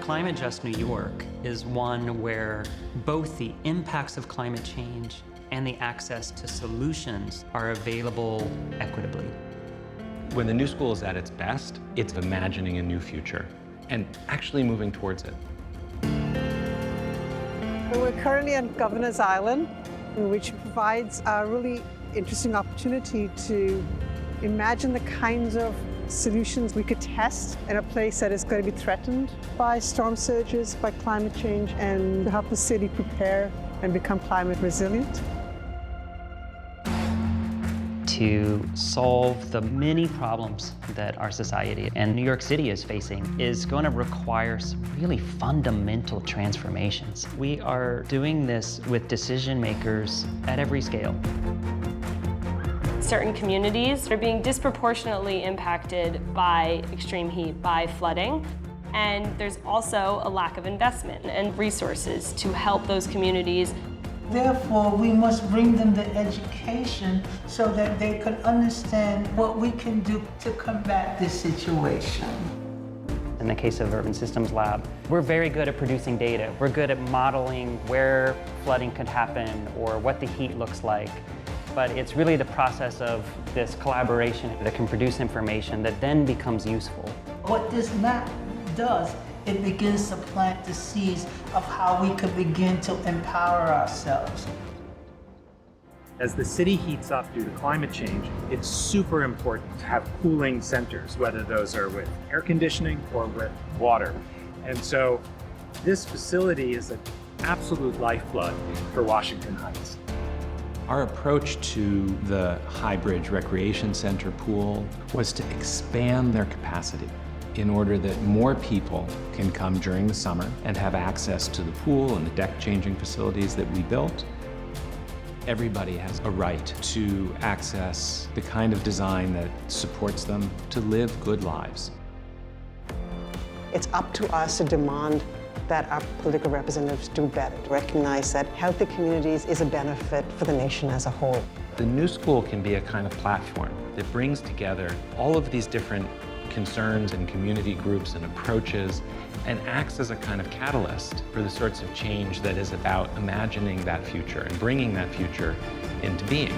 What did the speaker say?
Climate Just New York is one where both the impacts of climate change and the access to solutions are available equitably. When the new school is at its best, it's imagining a new future and actually moving towards it. We're currently on Governor's Island, which provides a really interesting opportunity to imagine the kinds of solutions we could test in a place that is going to be threatened by storm surges, by climate change, and help the city prepare and become climate resilient. To solve the many problems that our society and New York City is facing is going to require some really fundamental transformations. We are doing this with decision makers at every scale. Certain communities are being disproportionately impacted by extreme heat, by flooding, and there's also a lack of investment and resources to help those communities. Therefore, we must bring them the education so that they can understand what we can do to combat this situation. In the case of Urban Systems Lab, we're very good at producing data. We're good at modeling where flooding could happen or what the heat looks like. But it's really the process of this collaboration that can produce information that then becomes useful. What this map does, it begins to plant the seeds of how we could begin to empower ourselves. As the city heats up due to climate change, it's super important to have cooling centers, whether those are with air conditioning or with water. And so this facility is an absolute lifeblood for Washington Heights. Our approach to the High Bridge Recreation Center pool was to expand their capacity in order that more people can come during the summer and have access to the pool and the deck changing facilities that we built. Everybody has a right to access the kind of design that supports them to live good lives. It's up to us to demand that our political representatives do better, to recognize that healthy communities is a benefit for the nation as a whole. The new school can be a kind of platform that brings together all of these different concerns and community groups and approaches and acts as a kind of catalyst for the sorts of change that is about imagining that future and bringing that future into being.